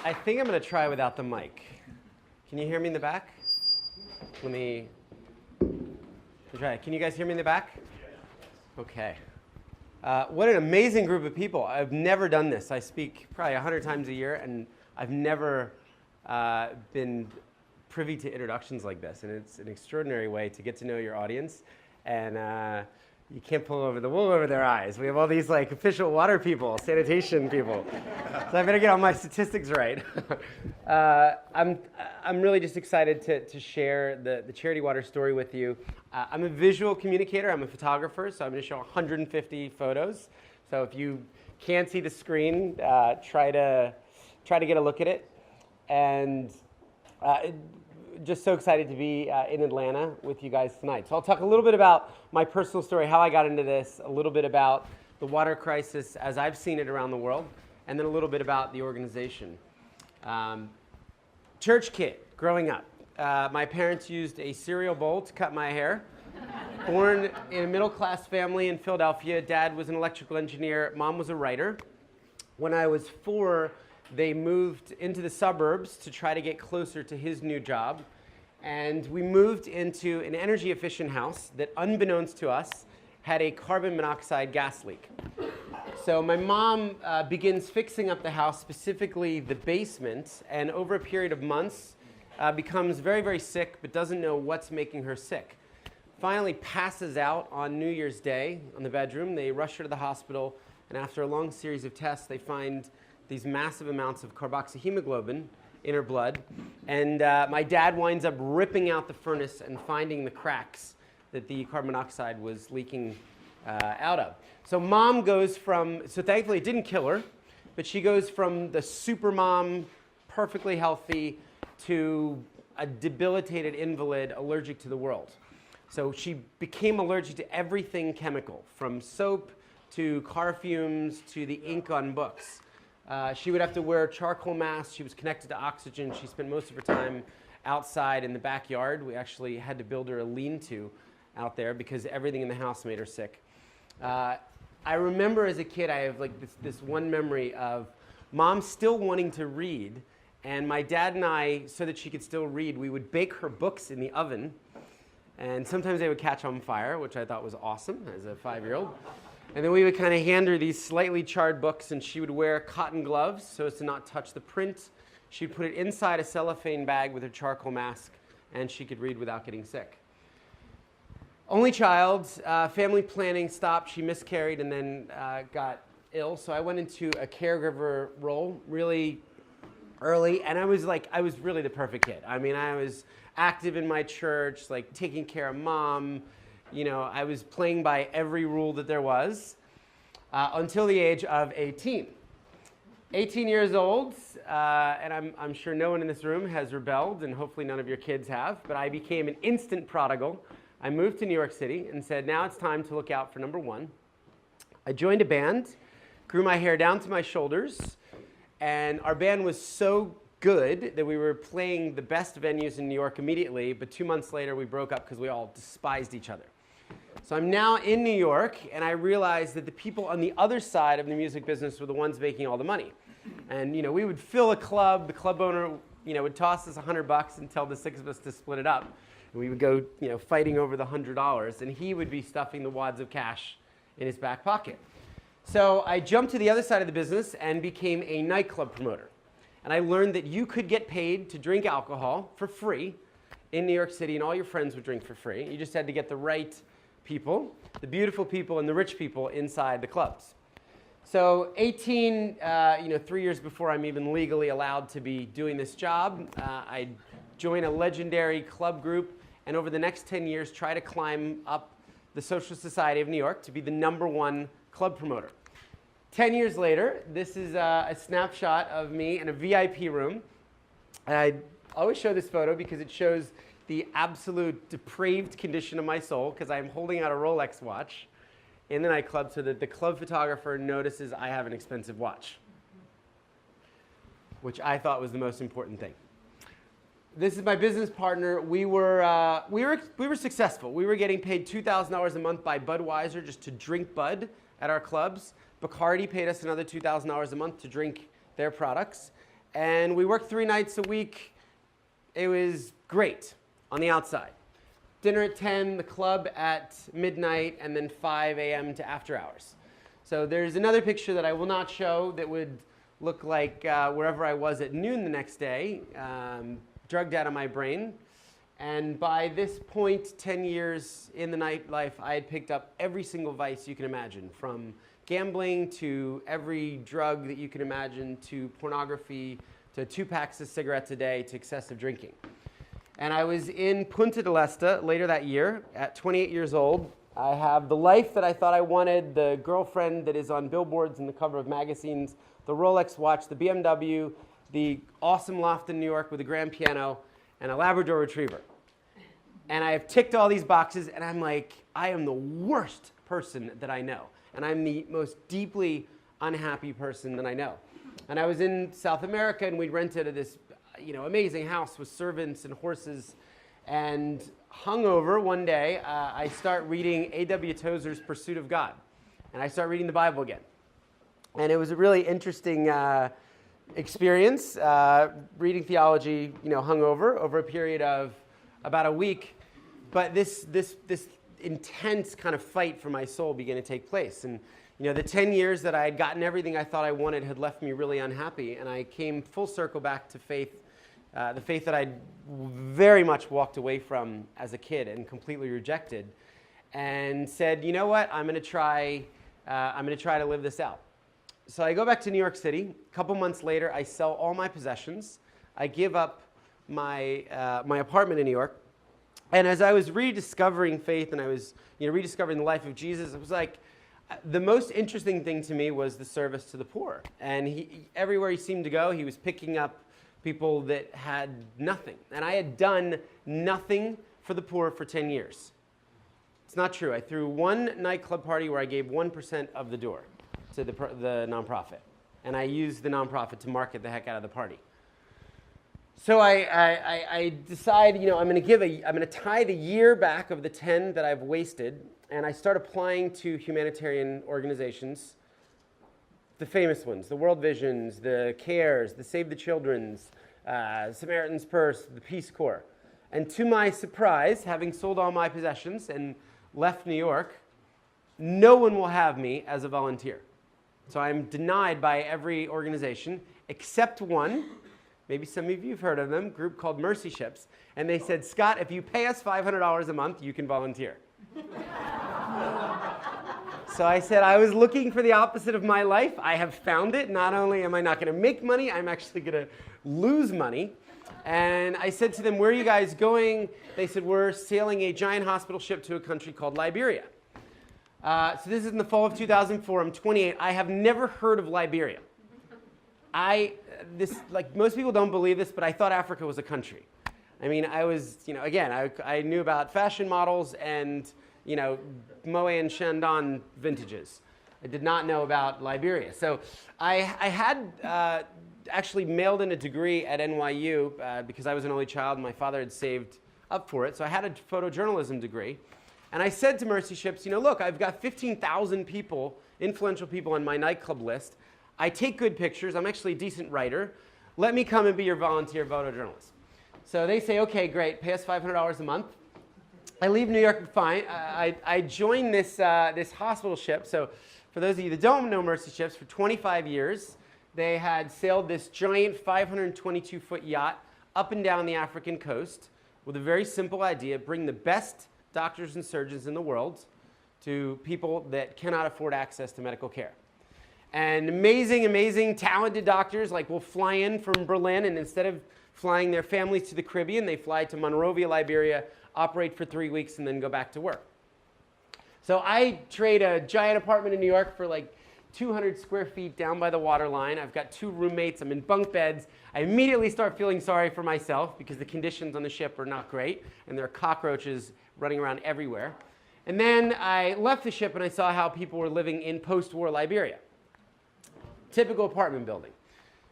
I think I'm going to try without the mic. Can you hear me in the back? Let me try. Can you guys hear me in the back? Okay. What an amazing group of people. I've never done this. I speak probably 100 times a year, and I've never been privy to introductions like this. And it's an extraordinary way to get to know your audience. And you can't pull over the wool over their eyes. We have all these like official water people, sanitation people. So I better get all my statistics right. I'm really just excited to share the Charity Water story with you. I'm a visual communicator. I'm a photographer, so I'm going to show 150 photos. So if you can't see the screen, try to get a look at it. And just so excited to be in Atlanta with you guys tonight. So I'll talk a little bit about my personal story, how I got into this, a little bit about the water crisis as I've seen it around the world, and then a little bit about the organization. Church kid, growing up. My parents used a cereal bowl to cut my hair. Born in a middle-class family in Philadelphia. Dad was an electrical engineer. Mom was a writer. When I was 4, they moved into the suburbs to try to get closer to his new job. And we moved into an energy-efficient house that, unbeknownst to us, had a carbon monoxide gas leak. So my mom begins fixing up the house, specifically the basement, and over a period of months becomes very, very sick, but doesn't know what's making her sick. Finally passes out on New Year's Day on the bedroom. They rush her to the hospital, and after a long series of tests, they find these massive amounts of carboxyhemoglobin in her blood. And my dad winds up ripping out the furnace and finding the cracks that the carbon monoxide was leaking out of. So mom goes from, so thankfully it didn't kill her, but she goes from the super mom, perfectly healthy, to a debilitated invalid allergic to the world. So she became allergic to everything chemical, from soap to car fumes to the ink on books. She would have to wear charcoal masks. She was connected to oxygen. She spent most of her time outside in the backyard. We actually had to build her a lean-to out there because everything in the house made her sick. I remember as a kid, I have like this one memory of mom still wanting to read, and my dad and I, so that she could still read, we would bake her books in the oven, and sometimes they would catch on fire, which I thought was awesome as a 5-year-old. And then we would kind of hand her these slightly charred books, and she would wear cotton gloves so as to not touch the print. She'd put it inside a cellophane bag with her charcoal mask, and she could read without getting sick. Only child, family planning stopped. She miscarried and then got ill. So I went into a caregiver role really early, and I was really the perfect kid. I mean, I was active in my church, like taking care of mom. You know, I was playing by every rule that there was until the age of 18. 18 years old, and I'm sure no one in this room has rebelled, and hopefully none of your kids have, but I became an instant prodigal. I moved to New York City and said, now it's time to look out for number one. I joined a band, grew my hair down to my shoulders, and our band was so good that we were playing the best venues in New York immediately, but 2 months later we broke up because we all despised each other. So I'm now in New York, and I realized that the people on the other side of the music business were the ones making all the money. And, you know, we would fill a club. The club owner, you know, would toss us $100 and tell the 6 of us to split it up. And we would go, you know, fighting over the $100, and he would be stuffing the wads of cash in his back pocket. So I jumped to the other side of the business and became a nightclub promoter. And I learned that you could get paid to drink alcohol for free in New York City, and all your friends would drink for free. You just had to get the right people, the beautiful people and the rich people inside the clubs. So 18, 3 years before I'm even legally allowed to be doing this job, I joined a legendary club group, and over the next 10 years try to climb up the Social Society of New York to be the #1 club promoter. 10 years later, this is a snapshot of me in a VIP room. And I always show this photo because it shows the absolute depraved condition of my soul, because I'm holding out a Rolex watch in the nightclub so that the club photographer notices I have an expensive watch, which I thought was the most important thing. This is my business partner. We were successful. We were getting paid $2,000 a month by Budweiser just to drink Bud at our clubs. Bacardi paid us another $2,000 a month to drink their products. and we worked 3 nights a week. It was great on the outside. Dinner at 10, the club at midnight, and then 5 a.m. to after hours. So there's another picture that I will not show that would look like wherever I was at noon the next day, drugged out of my brain. And by this point, 10 years in the nightlife, I had picked up every single vice you can imagine, from gambling to every drug that you can imagine, to pornography, to 2 packs of cigarettes a day, to excessive drinking. And I was in Punta del Este later that year at 28 years old. I have the life that I thought I wanted, the girlfriend that is on billboards and the cover of magazines, the Rolex watch, the BMW, the awesome loft in New York with a grand piano, and a Labrador Retriever. And I have ticked all these boxes, and I'm like, I am the worst person that I know. And I'm the most deeply unhappy person that I know. And I was in South America, and we rented this amazing house with servants and horses. And hungover one day, I start reading A.W. Tozer's Pursuit of God. And I start reading the Bible again. And it was a really interesting experience, reading theology, hungover over a period of about a week. But this intense kind of fight for my soul began to take place. And the 10 years that I had gotten everything I thought I wanted had left me really unhappy. And I came full circle back to faith, the faith that I'd very much walked away from as a kid and completely rejected, and said, you know what, I'm going to try to live this out. So I go back to New York City. A couple months later, I sell all my possessions. I give up my apartment in New York. And as I was rediscovering faith and I was rediscovering the life of Jesus, it was like the most interesting thing to me was the service to the poor. And everywhere he seemed to go, he was picking up people that had nothing. And I had done nothing for the poor for 10 years. It's not true. I threw one nightclub party where I gave 1% of the door to the nonprofit. And I used the nonprofit to market the heck out of the party. So I decide, I'm going to tie the year back of the 10 that I've wasted, and I start applying to humanitarian organizations, the famous ones, the World Visions, the CARES, the Save the Children's, Samaritan's Purse, the Peace Corps. And to my surprise, having sold all my possessions and left New York, no one will have me as a volunteer. So I'm denied by every organization except one. Maybe some of you have heard of them, a group called Mercy Ships. And they said, Scott, if you pay us $500 a month, you can volunteer. So I said, I was looking for the opposite of my life. I have found it. Not only am I not going to make money, I'm actually going to lose money. And I said to them, where are you guys going? They said, we're sailing a giant hospital ship to a country called Liberia. So this is in the fall of 2004. I'm 28. I have never heard of Liberia. Most people don't believe this, but I thought Africa was a country. I mean, I was, I knew about fashion models and, Moët and Chandon vintages. I did not know about Liberia. So I had actually mailed in a degree at NYU because I was an only child and my father had saved up for it. So I had a photojournalism degree. And I said to Mercy Ships, look, I've got 15,000 people, influential people on my nightclub list. I take good pictures. I'm actually a decent writer. Let me come and be your volunteer photojournalist. So they say, okay, great. Pay us $500 a month. I leave New York fine. I join this hospital ship. So for those of you that don't know Mercy Ships, for 25 years, they had sailed this giant 522-foot yacht up and down the African coast with a very simple idea: bring the best doctors and surgeons in the world to people that cannot afford access to medical care. And amazing, talented doctors will fly in from Berlin, and instead of flying their families to the Caribbean, they fly to Monrovia, Liberia, operate for 3 weeks, and then go back to work. So I trade a giant apartment in New York for 200 square feet down by the waterline. I've got 2 roommates. I'm in bunk beds. I immediately start feeling sorry for myself because the conditions on the ship are not great, and there are cockroaches running around everywhere. And then I left the ship, and I saw how people were living in post-war Liberia. Typical apartment building.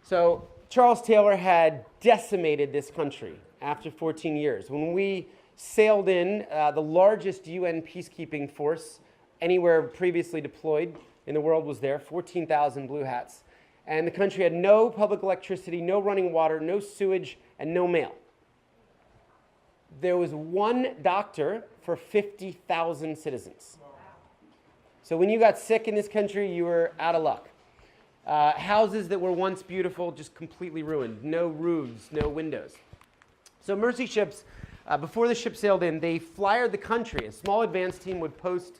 So Charles Taylor had decimated this country after 14 years. When we sailed in, the largest UN peacekeeping force anywhere previously deployed in the world was there, 14,000 blue hats. And the country had no public electricity, no running water, no sewage, and no mail. There was one doctor for 50,000 citizens. So when you got sick in this country, you were out of luck. Houses that were once beautiful just completely ruined. No roofs, no windows. So Mercy ships, before the ship sailed in, they flyered the country. A small advance team would post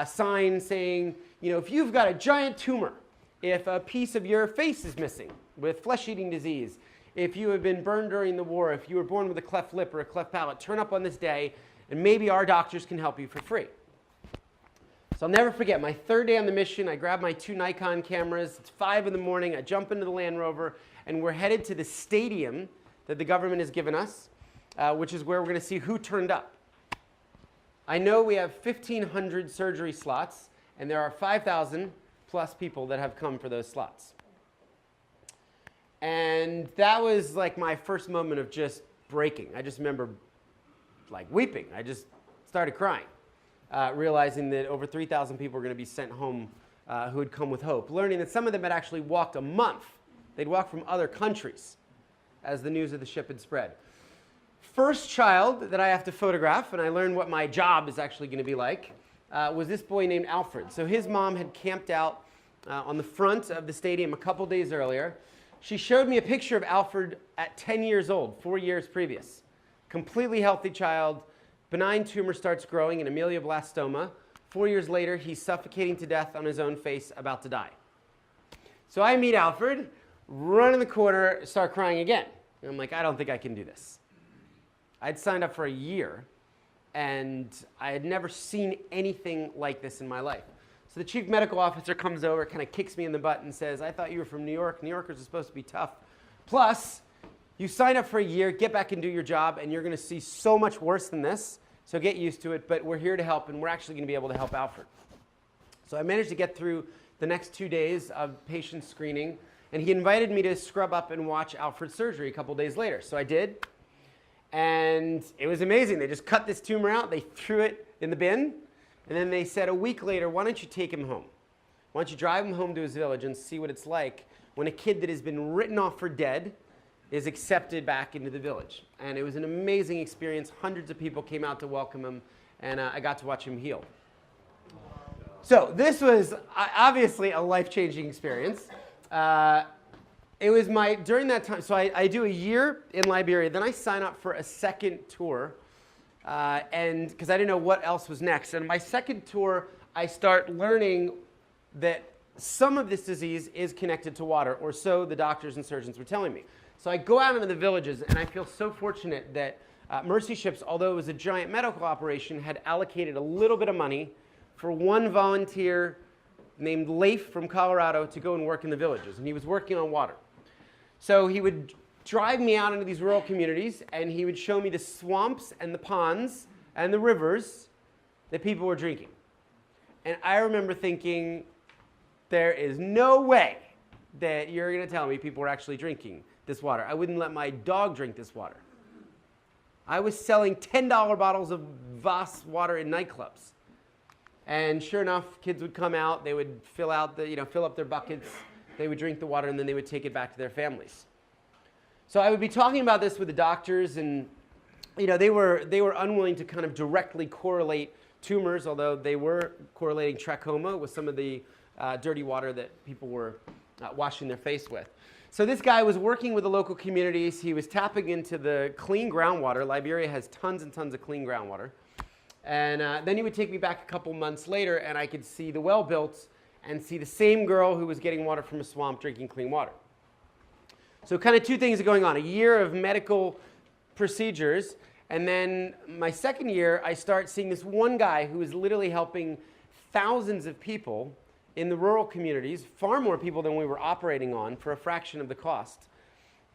signs saying, if you've got a giant tumor, if a piece of your face is missing with flesh-eating disease, if you have been burned during the war, if you were born with a cleft lip or a cleft palate, turn up on this day, and maybe our doctors can help you for free. So I'll never forget, my third day on the mission, I grabbed my 2 Nikon cameras. It's 5 in the morning. I jump into the Land Rover, and we're headed to the stadium that the government has given us, which is where we're going to see who turned up. I know we have 1,500 surgery slots, and there are 5,000 plus people that have come for those slots. And that was like my first moment of just breaking. I just remember like weeping. I just started crying. Realizing that over 3,000 people were going to be sent home who had come with hope. Learning that some of them had actually walked a month. They'd walked from other countries as the news of the ship had spread. First child that I have to photograph, and I learned what my job is actually going to be like, was this boy named Alfred. So his mom had camped out on the front of the stadium a couple days earlier. She showed me a picture of Alfred at 10 years old, 4 years previous. Completely healthy child. Benign tumor starts growing in amelia-blastoma. 4 years later, he's suffocating to death on his own face, about to die. So I meet Alfred, run in the corner, start crying again. And I'm like, I don't think I can do this. I'd signed up for a year, and I had never seen anything like this in my life. So the chief medical officer comes over, kind of kicks me in the butt and says, I thought you were from New York. New Yorkers are supposed to be tough. Plus, you signed up for a year, get back and do your job, and you're going to see so much worse than this. So get used to it, but we're here to help, and we're actually going to be able to help Alfred. So I managed to get through the next 2 days of patient screening, and he invited me to scrub up and watch Alfred's surgery a couple days later. So I did, and it was amazing. They just cut this tumor out, they threw it in the bin, and then they said a week later, why don't you take him home? Why don't you drive him home to his village and see what it's like when a kid that has been written off for dead is accepted back into the village. And it was an amazing experience. Hundreds of people came out to welcome him, and I got to watch him heal. So this was obviously a life-changing experience. It was during that time, so I do a year in Liberia, then I sign up for a second tour, and because I didn't know what else was next. And my second tour, I start learning that some of this disease is connected to water, or so the doctors and surgeons were telling me. So I go out into the villages, and I feel so fortunate that Mercy Ships, although it was a giant medical operation, had allocated a little bit of money for one volunteer named Leif from Colorado to go and work in the villages, and he was working on water. So he would drive me out into these rural communities, and he would show me the swamps and the ponds and the rivers that people were drinking. And I remember thinking, there is no way that you're going to tell me people were actually drinking this water. I wouldn't let my dog drink this water. I was selling $10 bottles of Voss water in nightclubs. And sure enough, kids would come out, they would fill up their buckets, they would drink the water, and then they would take it back to their families. So I would be talking about this with the doctors, and they were unwilling to kind of directly correlate tumors, although they were correlating trachoma with some of the dirty water that people were washing their face with. So this guy was working with the local communities. He was tapping into the clean groundwater. Liberia has tons and tons of clean groundwater. And then he would take me back a couple months later, and I could see the well built and see the same girl who was getting water from a swamp drinking clean water. So kind of two things are going on. A year of medical procedures, and then my second year, I start seeing this one guy who is literally helping thousands of people in the rural communities, far more people than we were operating on for a fraction of the cost,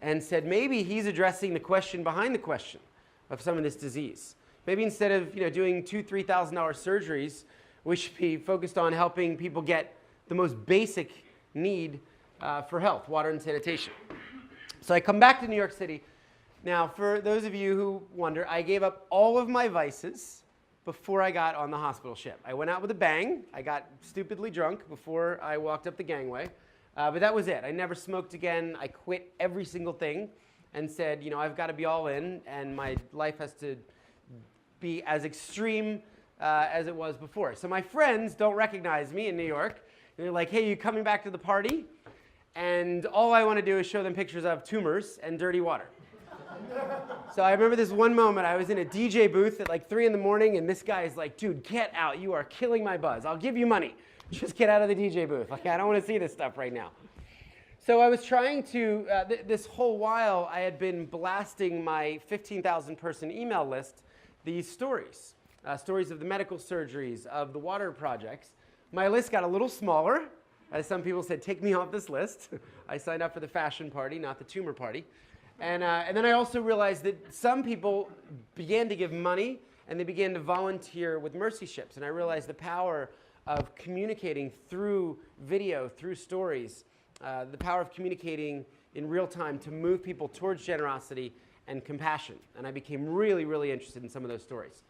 and said maybe he's addressing the question behind the question of some of this disease. Maybe instead of doing $2,000, $3,000 surgeries, we should be focused on helping people get the most basic need for health, water and sanitation. So I come back to New York City. Now, for those of you who wonder, I gave up all of my vices before I got on the hospital ship. I went out with a bang. I got stupidly drunk before I walked up the gangway. But that was it. I never smoked again. I quit every single thing and said, I've got to be all in, and my life has to be as extreme as it was before. So my friends don't recognize me in New York. They're like, hey, you coming back to the party? And all I want to do is show them pictures of tumors and dirty water. So I remember this one moment, I was in a DJ booth at like 3 in the morning, and this guy is like, dude, get out. You are killing my buzz. I'll give you money. Just get out of the DJ booth. Like, I don't want to see this stuff right now. So I was trying to, this whole while, I had been blasting my 15,000 person email list, these stories. Stories of the medical surgeries, of the water projects. My list got a little smaller. As some people said, take me off this list. I signed up for the fashion party, not the tumor party. And then I also realized that some people began to give money, and they began to volunteer with Mercy Ships. And I realized the power of communicating through video, through stories, the power of communicating in real time to move people towards generosity and compassion. And I became really, really interested in some of those stories.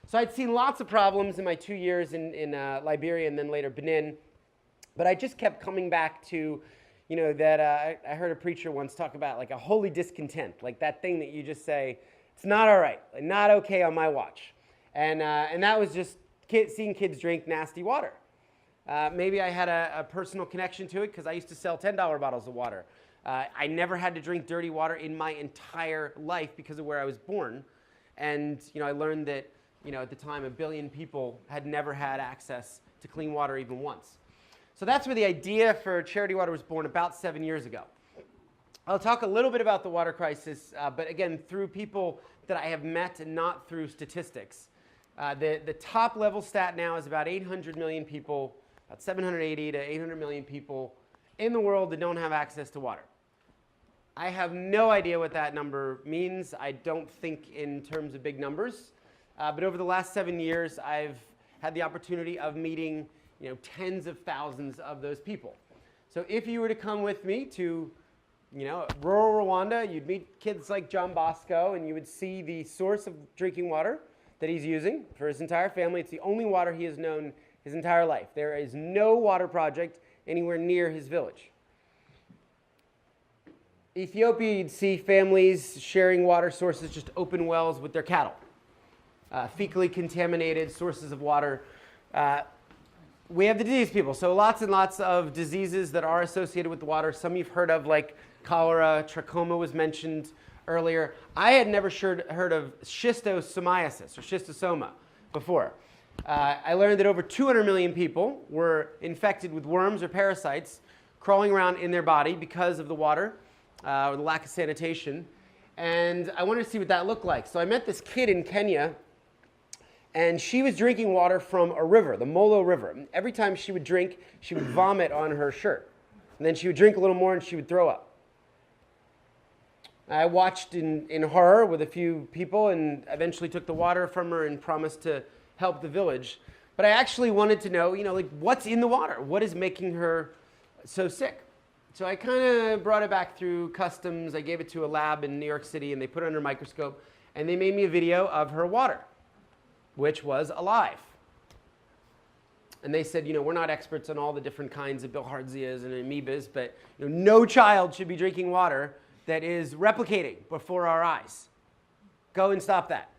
So I'd seen lots of problems in my 2 years in Liberia and then later Benin. But I just kept coming back to, that I heard a preacher once talk about like a holy discontent, like that thing that you just say, it's not all right, like, not okay on my watch. And that was just seeing kids drink nasty water. Maybe I had a personal connection to it because I used to sell $10 bottles of water. I never had to drink dirty water in my entire life because of where I was born. And I learned that at the time 1 billion people had never had access to clean water even once. So that's where the idea for Charity Water was born about 7 years ago. I'll talk a little bit about the water crisis, but again, through people that I have met and not through statistics. The top level stat now is about 800 million people, about 780 to 800 million people in the world that don't have access to water. I have no idea what that number means. I don't think in terms of big numbers. But over the last 7 years, I've had the opportunity of meeting tens of thousands of those people. So if you were to come with me to rural Rwanda, you'd meet kids like John Bosco, and you would see the source of drinking water that he's using for his entire family. It's the only water he has known his entire life. There is no water project anywhere near his village. Ethiopia, you'd see families sharing water sources, just open wells with their cattle. Fecally contaminated sources of water. We have the disease people, so lots and lots of diseases that are associated with the water. Some you've heard of, like cholera, trachoma was mentioned earlier. I had never heard of schistosomiasis or schistosoma before. I learned that over 200 million people were infected with worms or parasites crawling around in their body because of the water or the lack of sanitation. And I wanted to see what that looked like. So I met this kid in Kenya, and she was drinking water from a river, the Molo River. And every time she would drink, she would vomit on her shirt. And then she would drink a little more and she would throw up. I watched in horror with a few people and eventually took the water from her and promised to help the village. But I actually wanted to know, what's in the water? What is making her so sick? So I kind of brought it back through customs. I gave it to a lab in New York City, and they put it under a microscope, and they made me a video of her water, which was alive. And they said, we're not experts on all the different kinds of bilharzias and amoebas, but no child should be drinking water that is replicating before our eyes. Go and stop that.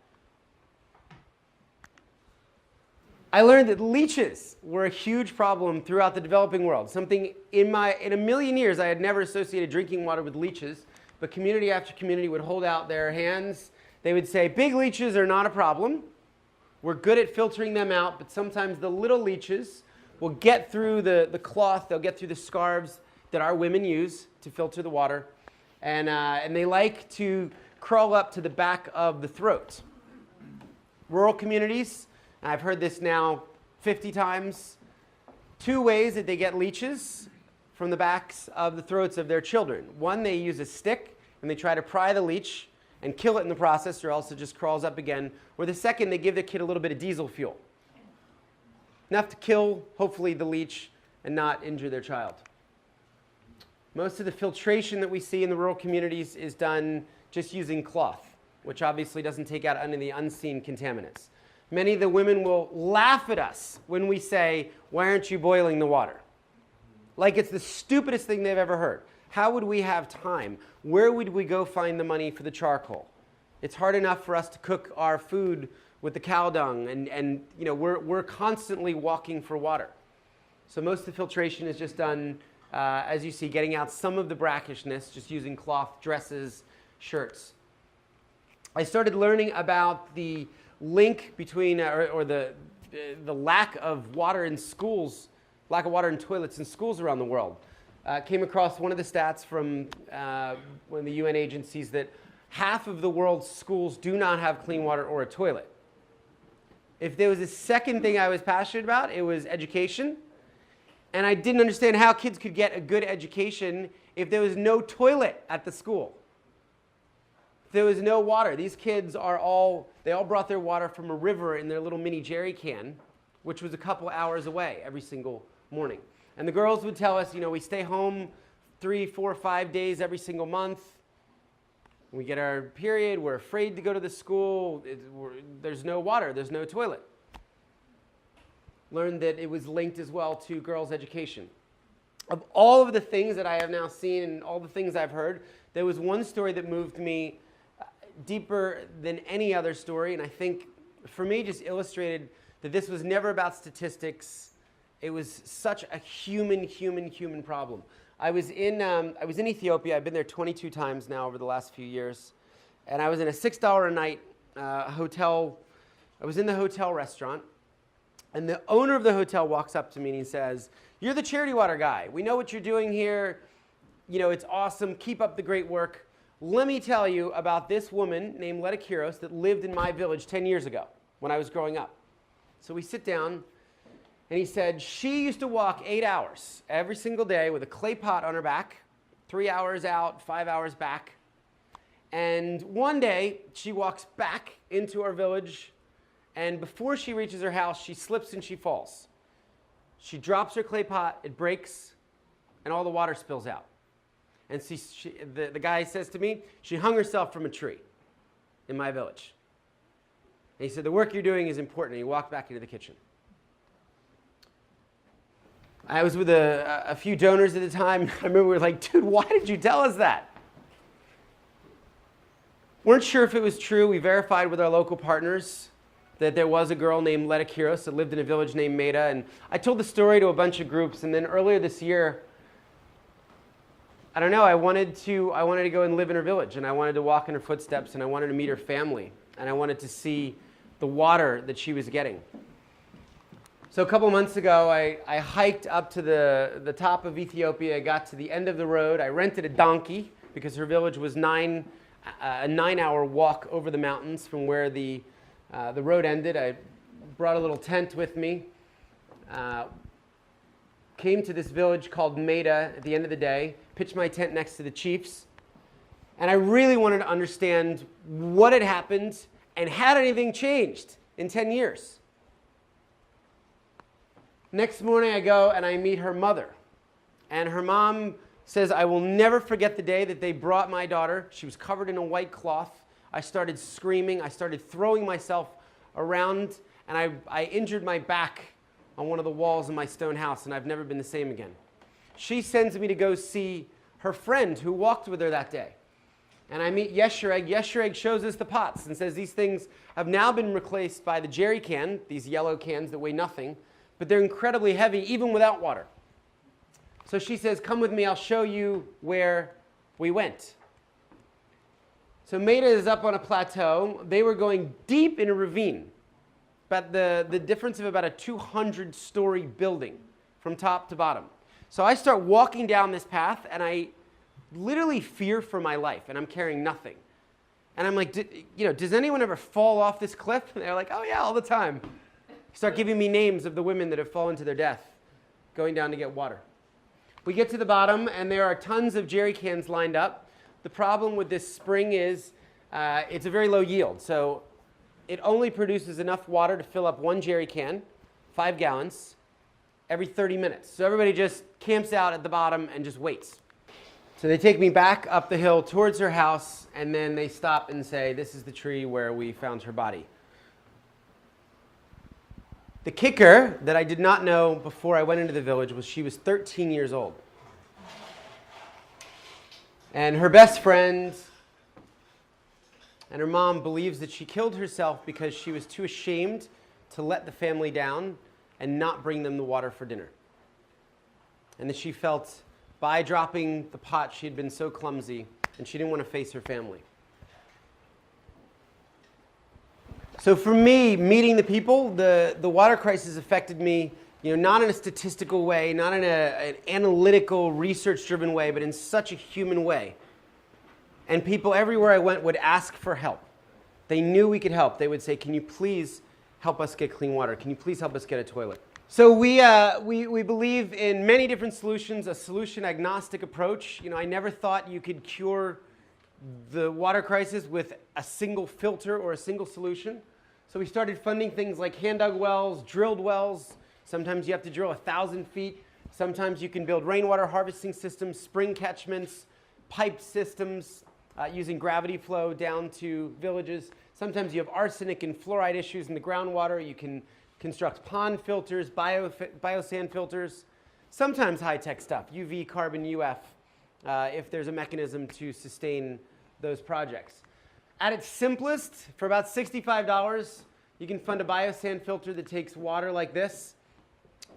I learned that leeches were a huge problem throughout the developing world. Something in a million years I had never associated drinking water with leeches, but community after community would hold out their hands. They would say, big leeches are not a problem. We're good at filtering them out, but sometimes the little leeches will get through the cloth, they'll get through the scarves that our women use to filter the water, and they like to crawl up to the back of the throat. Rural communities, and I've heard this now 50 times, 2 ways that they get leeches from the backs of the throats of their children. One, they use a stick, and they try to pry the leech and kill it in the process, or else it just crawls up again. Or the second, they give their kid a little bit of diesel fuel. Enough to kill, hopefully, the leech and not injure their child. Most of the filtration that we see in the rural communities is done just using cloth, which obviously doesn't take out any of the unseen contaminants. Many of the women will laugh at us when we say, why aren't you boiling the water? like it's the stupidest thing they've ever heard. How would we have time? Where would we go find the money for the charcoal? It's hard enough for us to cook our food with the cow dung, and you know, we're constantly walking for water. So most of the filtration is just done, as you see, getting out some of the brackishness, just using cloth dresses, shirts. I started learning about the link between, or the lack of water in schools, lack of water in toilets in schools around the world. Came across one of the stats from one of the UN agencies that half of the world's schools do not have clean water or a toilet. If there was a second thing I was passionate about, it was education. And I didn't understand how kids could get a good education if there was no toilet at the school. If there was no water. These kids they all brought their water from a river in their little mini jerry can, which was a couple hours away every single morning. And the girls would tell us, you know, we stay home 3, 4, 5 days every single month. We get our period, we're afraid to go to the school, there's no water, there's no toilet. Learned that it was linked as well to girls' education. Of all of the things that I have now seen and all the things I've heard, there was one story that moved me deeper than any other story, and I think for me just illustrated that this was never about statistics. It was such a human problem. I was in Ethiopia. I've been there 22 times now over the last few years. And I was in a $6 a night hotel. I was in the hotel restaurant. And the owner of the hotel walks up to me and he says, "You're the Charity Water guy. We know what you're doing here. You know, it's awesome. Keep up the great work. Let me tell you about this woman named Leta Kiros that lived in my village 10 years ago when I was growing up." So we sit down. And he said she used to walk 8 hours every single day with a clay pot on her back, 3 hours out, 5 hours back. And one day, she walks back into our village, and before she reaches her house, she slips and she falls. She drops her clay pot, it breaks, and all the water spills out. And the guy says to me, she hung herself from a tree in my village. And he said, "The work you're doing is important." And he walked back into the kitchen. I was with a few donors at the time. I remember we were like, "Dude, why did you tell us that?" Weren't sure if it was true. We verified with our local partners that there was a girl named Leta Kiros that lived in a village named Maida. And I told the story to a bunch of groups. And then earlier this year, I don't know, I wanted to go and live in her village. And I wanted to walk in her footsteps. And I wanted to meet her family. And I wanted to see the water that she was getting. So a couple months ago, I hiked up to the top of Ethiopia. I got to the end of the road. I rented a donkey because her village was a 9-hour walk over the mountains from where the road ended. I brought a little tent with me. Came to this village called Maida at the end of the day. Pitched my tent next to the chiefs. And I really wanted to understand what had happened and had anything changed in 10 years. Next morning I go and I meet her mother. And her mom says, "I will never forget the day that they brought my daughter. She was covered in a white cloth. I started screaming. I started throwing myself around. And I injured my back on one of the walls of my stone house. And I've never been the same again." She sends me to go see her friend who walked with her that day. And I meet Yeshareg. Yeshareg shows us the pots and says these things have now been replaced by the jerry can, these yellow cans that weigh nothing. But they're incredibly heavy, even without water. So she says, "Come with me, I'll show you where we went." So Maida is up on a plateau. They were going deep in a ravine, but the difference of about a 200-story building from top to bottom. So I start walking down this path, and I literally fear for my life, and I'm carrying nothing. And I'm like, does anyone ever fall off this cliff? And they're like, "Oh yeah, all the time." Start giving me names of the women that have fallen to their death going down to get water. We get to the bottom, and there are tons of jerry cans lined up. The problem with this spring is it's a very low yield. So it only produces enough water to fill up one jerry can, 5 gallons, every 30 minutes. So everybody just camps out at the bottom and just waits. So they take me back up the hill towards her house, and then they stop and say, "This is the tree where we found her body." The kicker that I did not know before I went into the village was she was 13 years old. And her best friend and her mom believes that she killed herself because she was too ashamed to let the family down and not bring them the water for dinner. And that she felt by dropping the pot she had been so clumsy and she didn't want to face her family. So for me, meeting the people, the water crisis affected me, not in a statistical way, not in an analytical, research-driven way, but in such a human way. And people everywhere I went would ask for help. They knew we could help. They would say, "Can you please help us get clean water? Can you please help us get a toilet?" So we believe in many different solutions, a solution-agnostic approach. I never thought you could cure the water crisis with a single filter or a single solution. So we started funding things like hand-dug wells, drilled wells. Sometimes you have to drill 1,000 feet. Sometimes you can build rainwater harvesting systems, spring catchments, pipe systems using gravity flow down to villages. Sometimes you have arsenic and fluoride issues in the groundwater. You can construct pond filters, biosand filters. Sometimes high-tech stuff, UV, carbon, UF, if there's a mechanism to sustain those projects. At its simplest, for about $65, you can fund a biosand filter that takes water like this.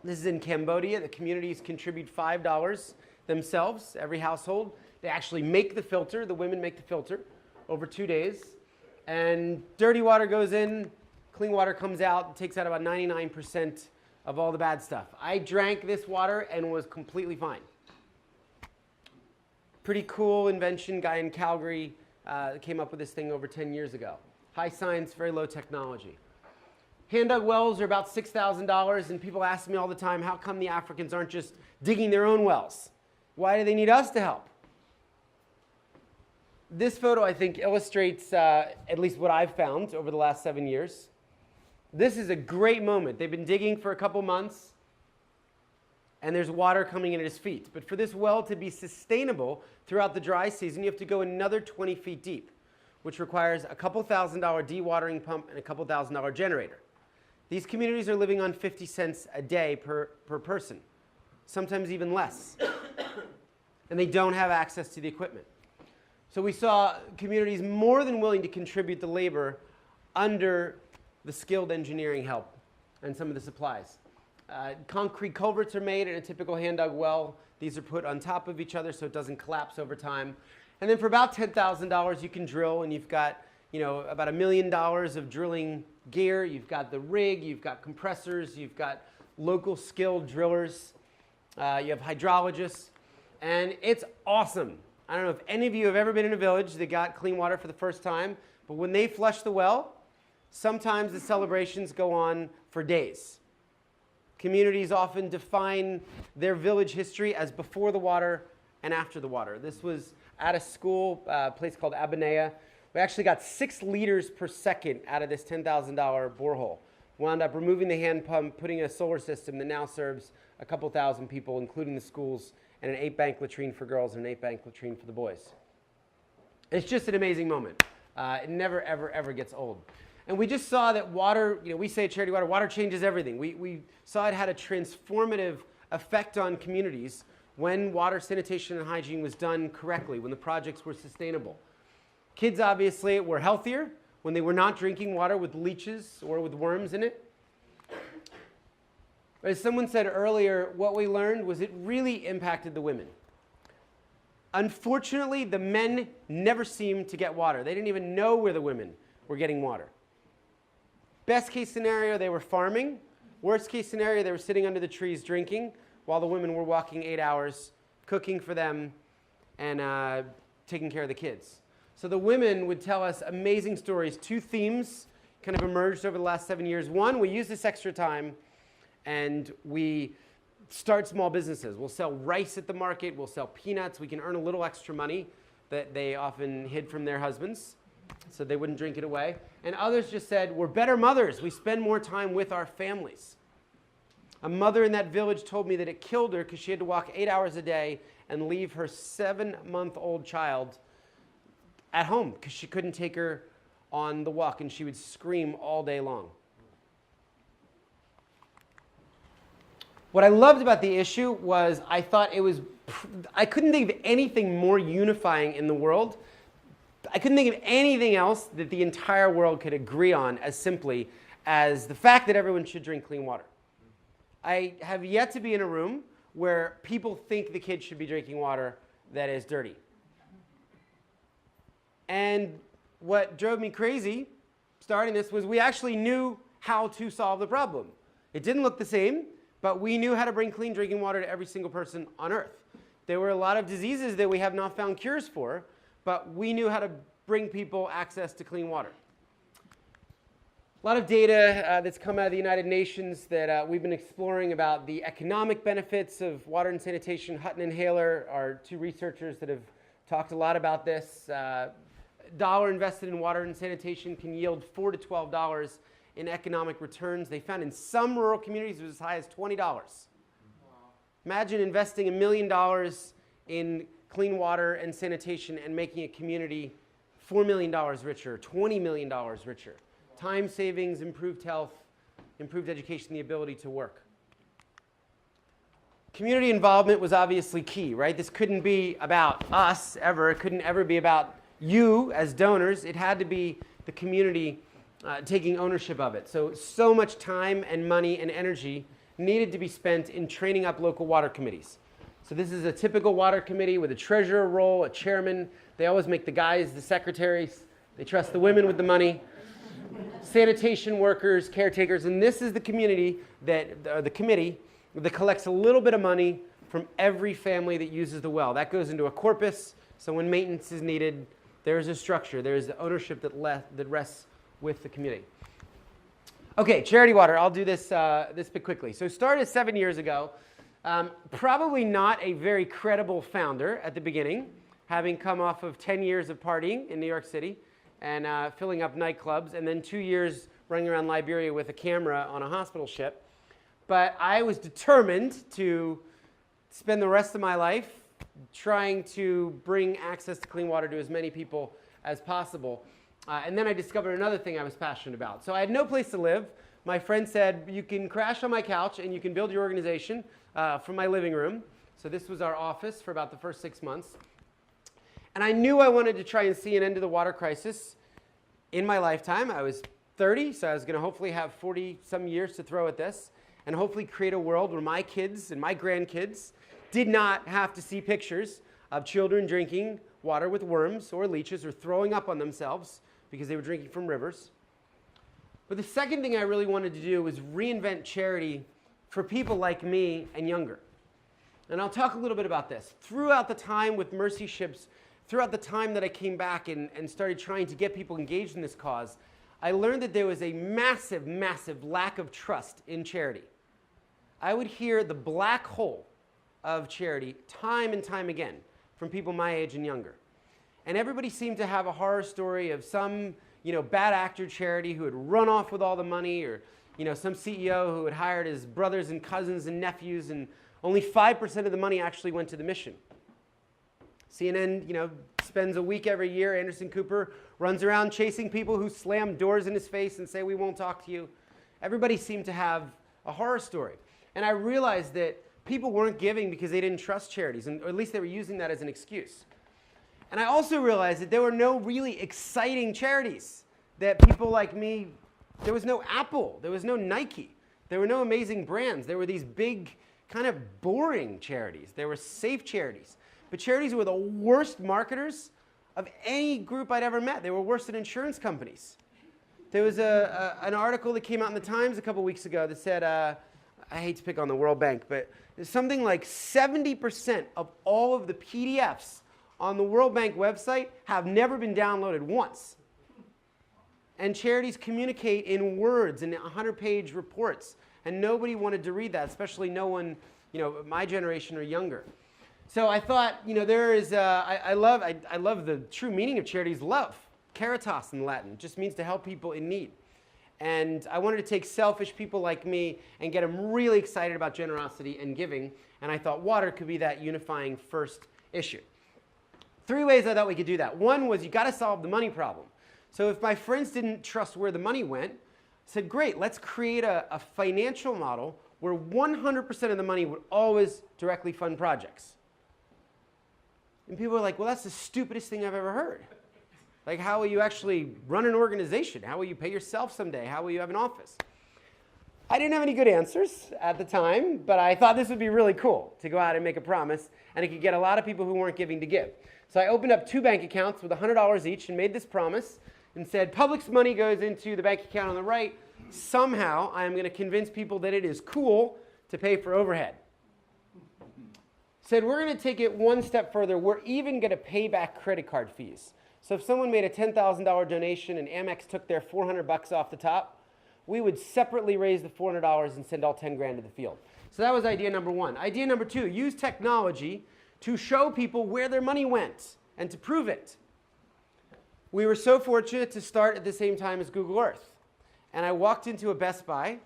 This is in Cambodia. The communities contribute $5 themselves, every household. They actually make the filter. The women make the filter over 2 days. And dirty water goes in, clean water comes out. It takes out about 99% of all the bad stuff. I drank this water and was completely fine. Pretty cool invention. Guy in Calgary came up with this thing over 10 years ago. High science, very low technology. Hand-dug wells are about $6,000, and people ask me all the time, how come the Africans aren't just digging their own wells? Why do they need us to help? This photo, I think, illustrates at least what I've found over the last 7 years. This is a great moment. They've been digging for a couple months, and there's water coming in at his feet. But for this well to be sustainable throughout the dry season, you have to go another 20 feet deep, which requires a couple $1,000 dewatering pump and a couple $1,000 generator. These communities are living on 50 cents a day per person, sometimes even less. And they don't have access to the equipment. So we saw communities more than willing to contribute the labor under the skilled engineering help and some of the supplies. Concrete culverts are made in a typical hand-dug well. These are put on top of each other so it doesn't collapse over time. And then for about $10,000, you can drill, and you've got about $1 million of drilling gear. You've got the rig, you've got compressors, you've got local skilled drillers, you have hydrologists, and it's awesome. I don't know if any of you have ever been in a village that got clean water for the first time, but when they flush the well, sometimes the celebrations go on for days. Communities often define their village history as before the water and after the water. This was at a school, a place called Abanea. We actually got 6 liters per second out of this $10,000 borehole. Wound up removing the hand pump, putting in a solar system that now serves a couple thousand people, including the schools, and an 8-bank latrine for girls and an 8-bank latrine for the boys. It's just an amazing moment. It never, ever, ever gets old. And we just saw that water, we say at Charity Water, water changes everything. We saw it had a transformative effect on communities when water, sanitation, and hygiene was done correctly, when the projects were sustainable. Kids obviously were healthier when they were not drinking water with leeches or with worms in it. But as someone said earlier, what we learned was it really impacted the women. Unfortunately, the men never seemed to get water. They didn't even know where the women were getting water. Best case scenario, they were farming. Worst case scenario, they were sitting under the trees drinking while the women were walking 8 hours, cooking for them, and taking care of the kids. So the women would tell us amazing stories. 2 themes kind of emerged over the last 7 years. One, we use this extra time and we start small businesses. We'll sell rice at the market. We'll sell peanuts. We can earn a little extra money that they often hid from their husbands so they wouldn't drink it away. And others just said, we're better mothers. We spend more time with our families. A mother in that village told me that it killed her because she had to walk 8 hours a day and leave her 7-month-old child at home because she couldn't take her on the walk, and she would scream all day long. What I loved about the issue was I thought I couldn't think of anything more unifying in the world. I couldn't think of anything else that the entire world could agree on as simply as the fact that everyone should drink clean water. I have yet to be in a room where people think the kids should be drinking water that is dirty. And what drove me crazy starting this was we actually knew how to solve the problem. It didn't look the same, but we knew how to bring clean drinking water to every single person on Earth. There were a lot of diseases that we have not found cures for, but we knew how to bring people access to clean water. A lot of data that's come out of the United Nations that we've been exploring about the economic benefits of water and sanitation. Hutton and Haler are two researchers that have talked a lot about this. Dollar invested in water and sanitation can yield $4 to $12 in economic returns. They found in some rural communities it was as high as $20. Wow. Imagine investing $1 million in clean water and sanitation and making a community $4 million richer, $20 million richer. Time savings, improved health, improved education, the ability to work. Community involvement was obviously key, right? This couldn't be about us ever. It couldn't ever be about you as donors. It had to be the community taking ownership of it. So much time and money and energy needed to be spent in training up local water committees. So this is a typical water committee with a treasurer role, a chairman. They always make the guys the secretaries. They trust the women with the money. Sanitation workers, caretakers, and this is the community the committee that collects a little bit of money from every family that uses the well. That goes into a corpus, so when maintenance is needed, there's a structure, there's the ownership that rests with the community. Okay, charity water, I'll do this bit quickly. So started 7 years ago, probably not a very credible founder at the beginning, having come off of 10 years of partying in New York City, and filling up nightclubs, and then 2 years running around Liberia with a camera on a hospital ship. But I was determined to spend the rest of my life trying to bring access to clean water to as many people as possible. And then I discovered another thing I was passionate about. So I had no place to live. My friend said, you can crash on my couch and you can build your organization from my living room. So this was our office for about the first 6 months. And I knew I wanted to try and see an end to the water crisis in my lifetime. I was 30, so I was going to hopefully have 40-some years to throw at this and hopefully create a world where my kids and my grandkids did not have to see pictures of children drinking water with worms or leeches or throwing up on themselves because they were drinking from rivers. But the second thing I really wanted to do was reinvent charity for people like me and younger. And I'll talk a little bit about this. Throughout the time with Mercy Ships, throughout the time that I came back and started trying to get people engaged in this cause, I learned that there was a massive, massive lack of trust in charity. I would hear the black hole of charity time and time again from people my age and younger. And everybody seemed to have a horror story of some bad actor charity who had run off with all the money, or some CEO who had hired his brothers and cousins and nephews, and only 5% of the money actually went to the mission. CNN, spends a week every year. Anderson Cooper runs around chasing people who slam doors in his face and say, we won't talk to you. Everybody seemed to have a horror story. And I realized that people weren't giving because they didn't trust charities, or at least they were using that as an excuse. And I also realized that there were no really exciting charities that people like me, there was no Apple, there was no Nike, there were no amazing brands. There were these big, kind of boring charities. There were safe charities. But charities were the worst marketers of any group I'd ever met. They were worse than insurance companies. There was an article that came out in the Times a couple weeks ago that said, I hate to pick on the World Bank, but something like 70% of all of the PDFs on the World Bank website have never been downloaded once. And charities communicate in words and 100-page reports. And nobody wanted to read that, especially no one, my generation or younger. So I thought, there is, I love the true meaning of charity is love. Caritas in Latin just means to help people in need. And I wanted to take selfish people like me and get them really excited about generosity and giving. And I thought water could be that unifying first issue. 3 ways I thought we could do that. One was you got to solve the money problem. So if my friends didn't trust where the money went, I said, great, let's create a financial model where 100% of the money would always directly fund projects. And people are like, well, that's the stupidest thing I've ever heard. Like, how will you actually run an organization? How will you pay yourself someday? How will you have an office? I didn't have any good answers at the time, but I thought this would be really cool to go out and make a promise, and it could get a lot of people who weren't giving to give. So I opened up 2 bank accounts with $100 each and made this promise and said, Publix money goes into the bank account on the right. Somehow, I am going to convince people that it is cool to pay for overhead. Said, we're going to take it one step further. We're even going to pay back credit card fees. So if someone made a $10,000 donation and Amex took their $400 off the top, we would separately raise the $400 and send all 10 grand to the field. So that was idea number 1. Idea number 2, use technology to show people where their money went and to prove it. We were so fortunate to start at the same time as Google Earth. And I walked into a Best Buy,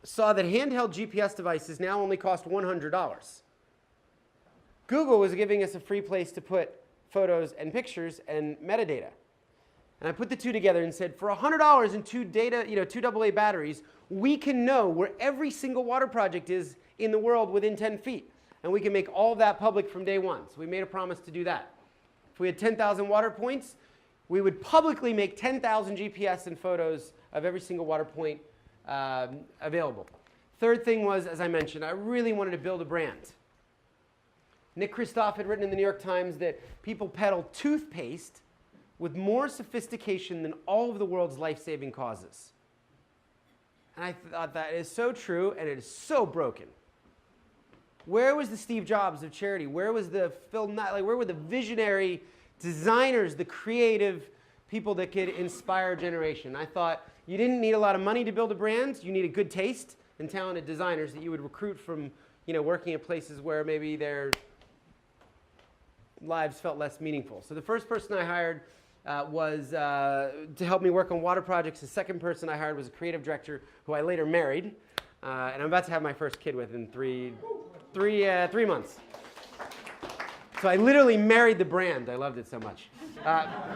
saw that handheld GPS devices now only cost $100. Google was giving us a free place to put photos and pictures and metadata. And I put the two together and said, for $100 and two AA batteries, we can know where every single water project is in the world within 10 feet. And we can make all of that public from day one. So we made a promise to do that. If we had 10,000 water points, we would publicly make 10,000 GPS and photos of every single water point available. Third thing was, as I mentioned, I really wanted to build a brand. Nick Kristof had written in the New York Times that people peddle toothpaste with more sophistication than all of the world's life-saving causes. And I thought that is so true, and it is so broken. Where was the Steve Jobs of charity? Where was the Phil Knight? Where were the visionary designers, the creative people that could inspire a generation? I thought you didn't need a lot of money to build a brand. You needed good taste and talented designers that you would recruit from, working at places where maybe their lives felt less meaningful. So the first person I hired was to help me work on water projects. The second person I hired was a creative director who I later married, and I'm about to have my first kid within three months. So I literally married the brand. I loved it so much.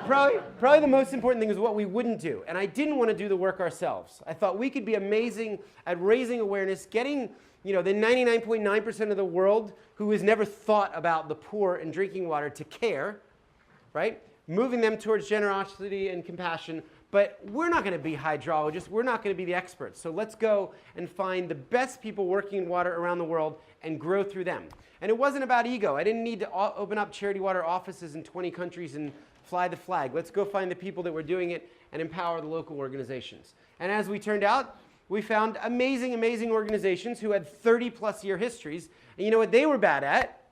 Probably the most important thing is what we wouldn't do, and I didn't want to do the work ourselves. I thought we could be amazing at raising awareness, getting the 99.9% of the world who has never thought about the poor and drinking water to care, right? Moving them towards generosity and compassion. But we're not going to be hydrologists. We're not going to be the experts. So let's go and find the best people working in water around the world and grow through them. And it wasn't about ego. I didn't need to open up Charity Water offices in 20 countries and fly the flag. Let's go find the people that were doing it and empower the local organizations. And as we turned out, we found amazing, amazing organizations who had 30-plus year histories. And you know what they were bad at?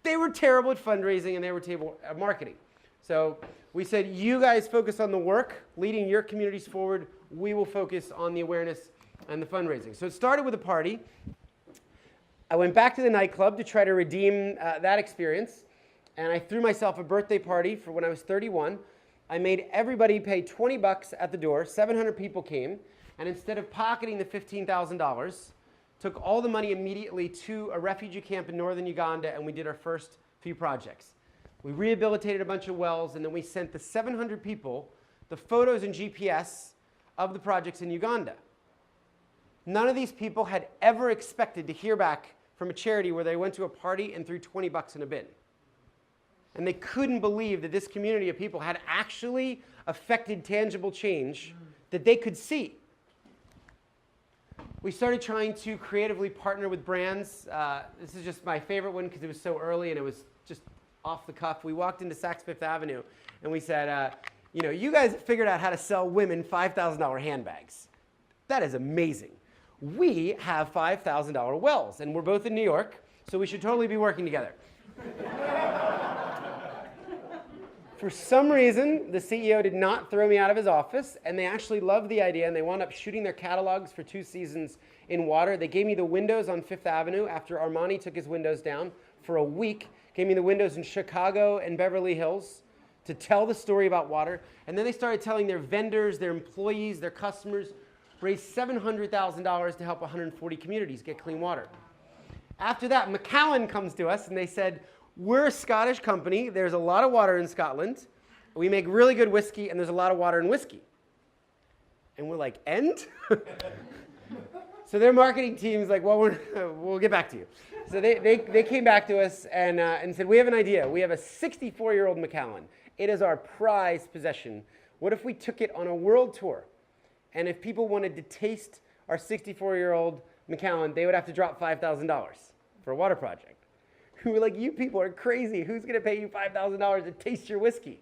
They were terrible at fundraising, and they were terrible at marketing. So we said, you guys focus on the work, leading your communities forward. We will focus on the awareness and the fundraising. So it started with a party. I went back to the nightclub to try to redeem that experience. And I threw myself a birthday party for when I was 31. I made everybody pay $20 at the door. 700 people came. And instead of pocketing the $15,000, took all the money immediately to a refugee camp in northern Uganda, and we did our first few projects. We rehabilitated a bunch of wells, and then we sent the 700 people the photos and GPS of the projects in Uganda. None of these people had ever expected to hear back from a charity where they went to a party and threw $20 in a bin. And they couldn't believe that this community of people had actually affected tangible change that they could see. We started trying to creatively partner with brands. This is just my favorite one because it was so early and it was just off the cuff. We walked into Saks Fifth Avenue and we said, you guys figured out how to sell women $5,000 handbags. That is amazing. We have $5,000 wells, and we're both in New York, so we should totally be working together. For some reason, the CEO did not throw me out of his office, and they actually loved the idea, and they wound up shooting their catalogs for 2 seasons in water. They gave me the windows on Fifth Avenue after Armani took his windows down for a week, gave me the windows in Chicago and Beverly Hills to tell the story about water. And then they started telling their vendors, their employees, their customers, raised $700,000 to help 140 communities get clean water. After that, Macallan comes to us, and they said, we're a Scottish company. There's a lot of water in Scotland. We make really good whiskey, and there's a lot of water in whiskey. And we're like, and? So their marketing team's like, well, we'll get back to you. So they came back to us and said, we have an idea. We have a 64-year-old Macallan. It is our prized possession. What if we took it on a world tour? And if people wanted to taste our 64-year-old Macallan, they would have to drop $5,000 for a water project. We were like, you people are crazy. Who's going to pay you $5,000 to taste your whiskey?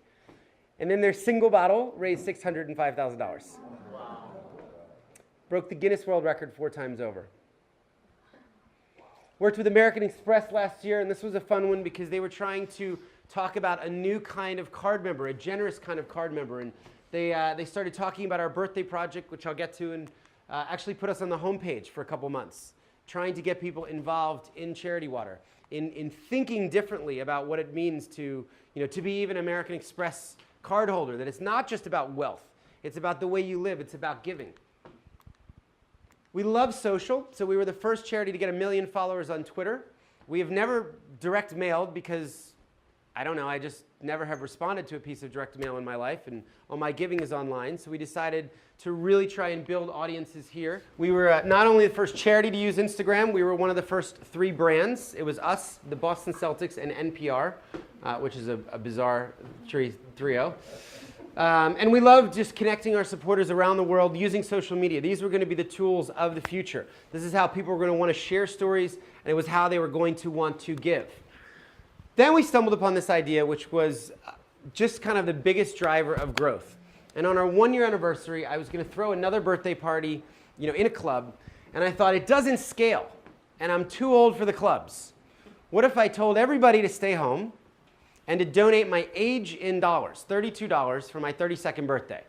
And then their single bottle raised $605,000. Wow. Broke the Guinness World Record 4 times over. Worked with American Express last year, and this was a fun one because they were trying to talk about a new kind of card member, a generous kind of card member. And they started talking about our birthday project, which I'll get to, and actually put us on the homepage for a couple months, trying to get people involved in Charity Water, in thinking differently about what it means to be even American Express cardholder, that it's not just about wealth. It's about the way you live. It's about giving. We love social, so we were the first charity to get 1 million followers on Twitter. We have never direct mailed because, I don't know, I just never have responded to a piece of direct mail in my life, and all my giving is online, so we decided to really try and build audiences here. We were not only the first charity to use Instagram, we were one of the first 3 brands. It was us, the Boston Celtics, and NPR, which is a bizarre trio. And we love just connecting our supporters around the world using social media. These were going to be the tools of the future. This is how people were going to want to share stories, and it was how they were going to want to give. Then we stumbled upon this idea, which was just kind of the biggest driver of growth. And on our 1-year anniversary, I was going to throw another birthday party, in a club, and I thought, it doesn't scale, and I'm too old for the clubs. What if I told everybody to stay home and to donate my age in dollars, $32 for my 32nd birthday?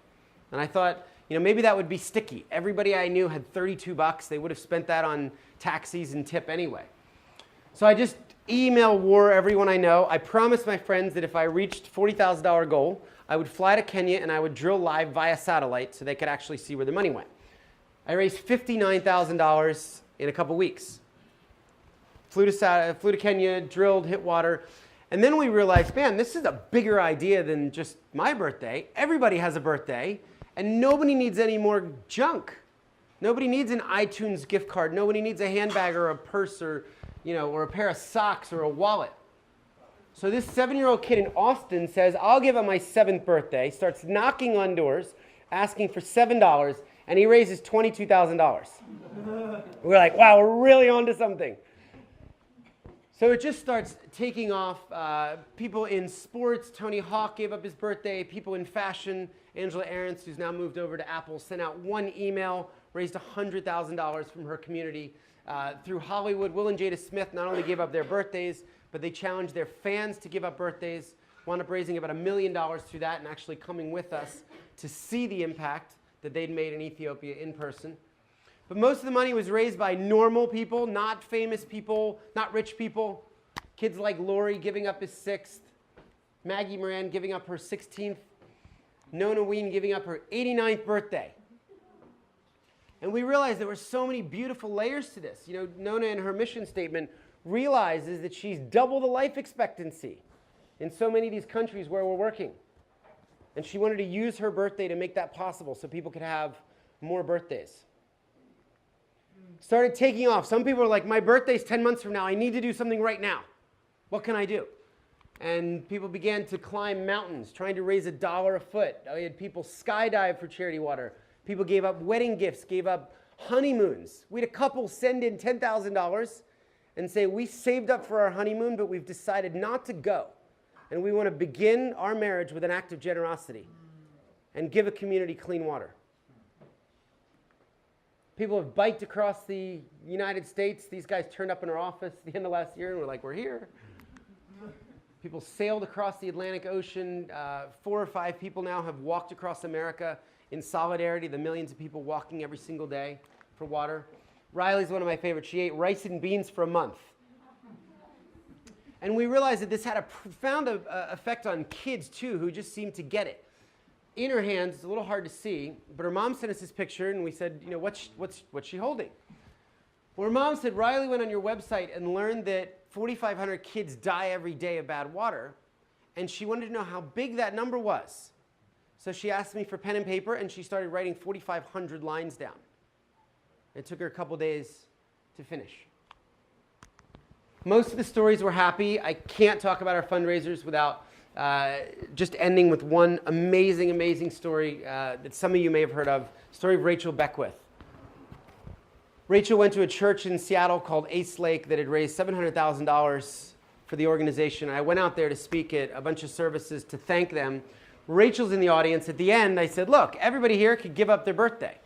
And I thought, maybe that would be sticky. Everybody I knew had $32. They would have spent that on taxis and tip anyway. So I just email war everyone I know. I promised my friends that if I reached $40,000 goal, I would fly to Kenya and I would drill live via satellite so they could actually see where the money went. I raised $59,000 in a couple weeks. Flew to Kenya, drilled, hit water. And then we realized, man, this is a bigger idea than just my birthday. Everybody has a birthday, and nobody needs any more junk. Nobody needs an iTunes gift card. Nobody needs a handbag or a purse or a pair of socks or a wallet. So this 7-year-old kid in Austin says, I'll give on my 7th birthday, starts knocking on doors, asking for $7, and he raises $22,000. We're like, wow, we're really onto something. So it just starts taking off. People in sports, Tony Hawk gave up his birthday. People in fashion, Angela Ahrendts, who's now moved over to Apple, sent out one email, raised $100,000 from her community. Through Hollywood, Will and Jada Smith not only gave up their birthdays, but they challenged their fans to give up birthdays, wound up raising about $1 million through that and actually coming with us to see the impact that they'd made in Ethiopia in person. But most of the money was raised by normal people, not famous people, not rich people. Kids like Lori giving up his 6th, Maggie Moran giving up her 16th, Nona Ween giving up her 89th birthday. And we realized there were so many beautiful layers to this. Nona in her mission statement realizes that she's double the life expectancy in so many of these countries where we're working. And she wanted to use her birthday to make that possible so people could have more birthdays. Started taking off. Some people are like, my birthday's 10 months from now. I need to do something right now. What can I do? And people began to climb mountains, trying to raise $1 a foot. I had people skydive for Charity Water. People gave up wedding gifts, gave up honeymoons. We had a couple send in $10,000 and say, we saved up for our honeymoon, but we've decided not to go. And we want to begin our marriage with an act of generosity and give a community clean water. People have biked across the United States. These guys turned up in our office at the end of last year, and we're like, we're here. People sailed across the Atlantic Ocean. 4 or 5 people now have walked across America in solidarity, the millions of people walking every single day for water. Riley's one of my favorites. She ate rice and beans for a month. And we realized that this had a profound effect on kids, too, who just seemed to get it. In her hands, it's a little hard to see, but her mom sent us this picture, and we said, what's she holding? Well, her mom said, Riley went on your website and learned that 4,500 kids die every day of bad water, and she wanted to know how big that number was. So she asked me for pen and paper, and she started writing 4,500 lines down. It took her a couple days to finish. Most of the stories were happy. I can't talk about our fundraisers without just ending with one amazing, amazing story that some of you may have heard of, the story of Rachel Beckwith. Rachel went to a church in Seattle called Ace Lake that had raised $700,000 for the organization. I went out there to speak at a bunch of services to thank them. Rachel's in the audience. At the end, I said, look, everybody here could give up their birthday.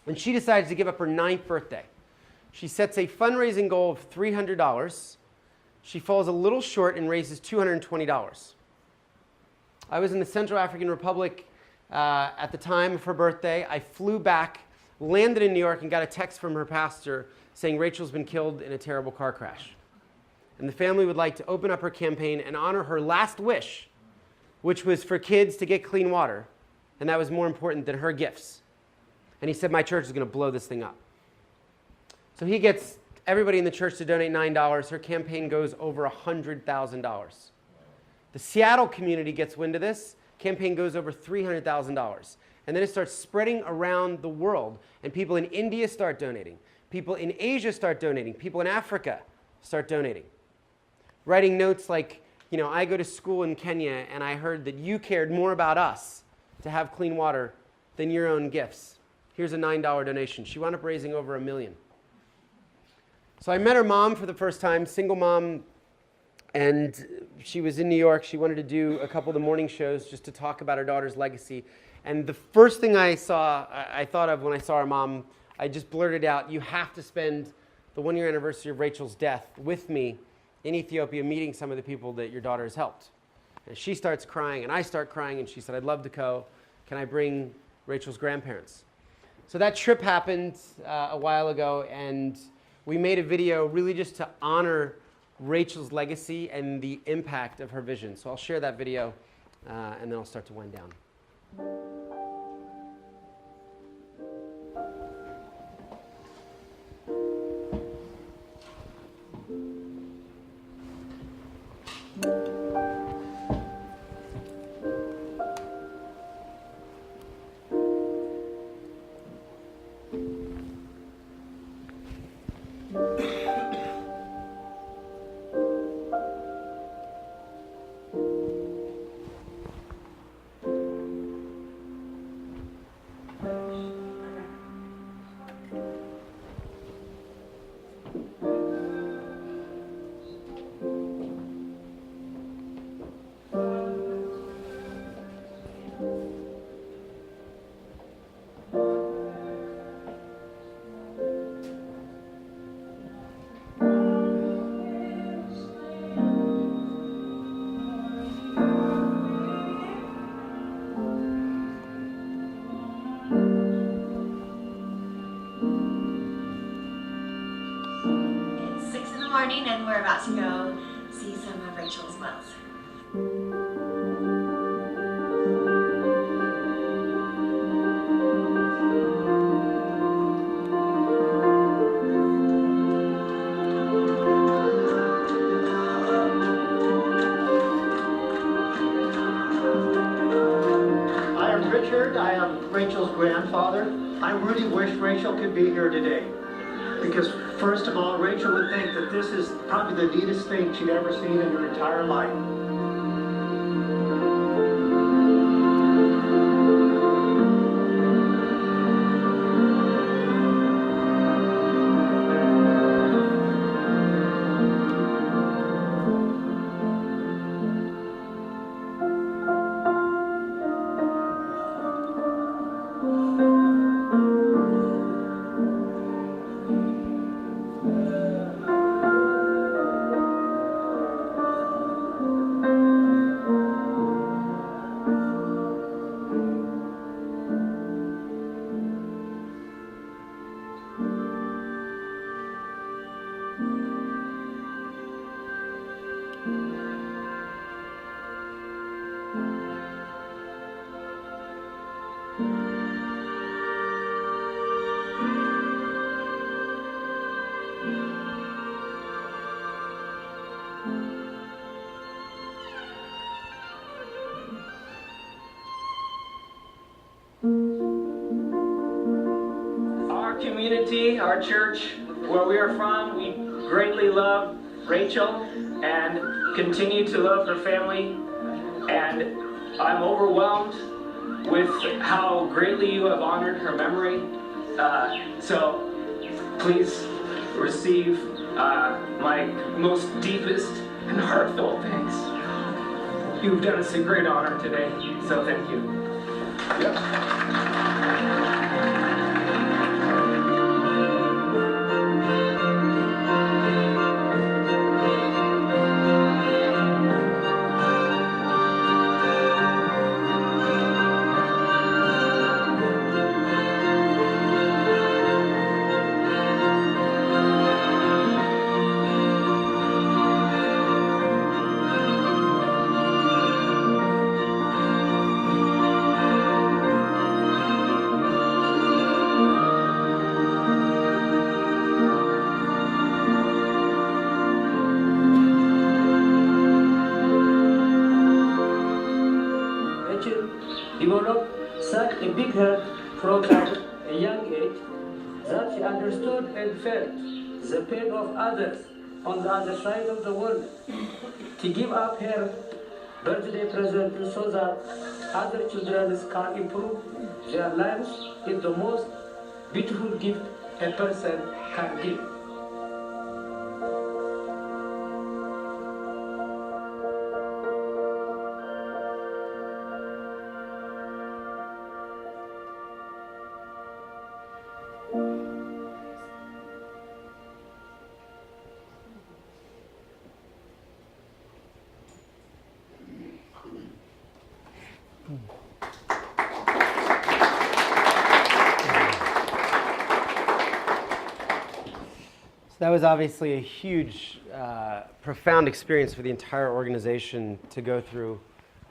And she decides to give up her 9th birthday. She sets a fundraising goal of $300. She falls a little short and raises $220. I was in the Central African Republic at the time of her birthday. I flew back, landed in New York, and got a text from her pastor saying Rachel's been killed in a terrible car crash. And the family would like to open up her campaign and honor her last wish, which was for kids to get clean water. And that was more important than her gifts. And he said, my church is going to blow this thing up. So he gets everybody in the church to donate $9. Her campaign goes over $100,000. The Seattle community gets wind of this. Campaign goes over $300,000. And then it starts spreading around the world. And people in India start donating. People in Asia start donating. People in Africa start donating. Writing notes like, I go to school in Kenya and I heard that you cared more about us to have clean water than your own gifts. Here's a $9 donation. She wound up raising over $1 million. So I met her mom for the first time, single mom, and she was in New York. She wanted to do a couple of the morning shows just to talk about her daughter's legacy. And the first thing I thought of when I saw her mom, I just blurted out, you have to spend the 1-year anniversary of Rachel's death with me in Ethiopia, meeting some of the people that your daughter has helped. And she starts crying, and I start crying, and she said, I'd love to go. Can I bring Rachel's grandparents? So that trip happened a while ago, and we made a video really just to honor Rachel's legacy and the impact of her vision. So I'll share that video, and then I'll start to wind down. And we're about to go see some of Rachel's wells. I am Richard. I am Rachel's grandfather. I really wish Rachel could be here today. Because first of all, Rachel would think that this is probably the neatest thing she'd ever seen in her entire life. family, our church, where we are from, we greatly love Rachel and continue to love her family. And I'm overwhelmed with how greatly you have honored her memory. So please receive my most deepest and heartfelt thanks. You've done us a great honor today, so thank you. Rachel developed such a big heart from a young age that she understood and felt the pain of others on the other side of the world. To give up her birthday present so that other children can improve their lives is the most beautiful gift a person can give. That was obviously a huge, profound experience for the entire organization to go through.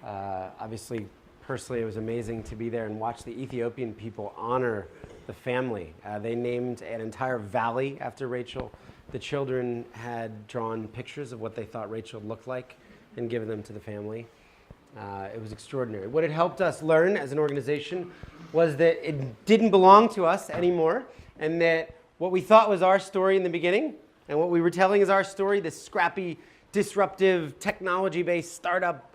Obviously, personally, it was amazing to be there and watch the Ethiopian people honor the family. They named an entire valley after Rachel. The children had drawn pictures of what they thought Rachel looked like and given them to the family. It was extraordinary. What it helped us learn as an organization was that it didn't belong to us anymore, and that what we thought was our story in the beginning, and what we were telling as our story, this scrappy, disruptive, technology-based startup,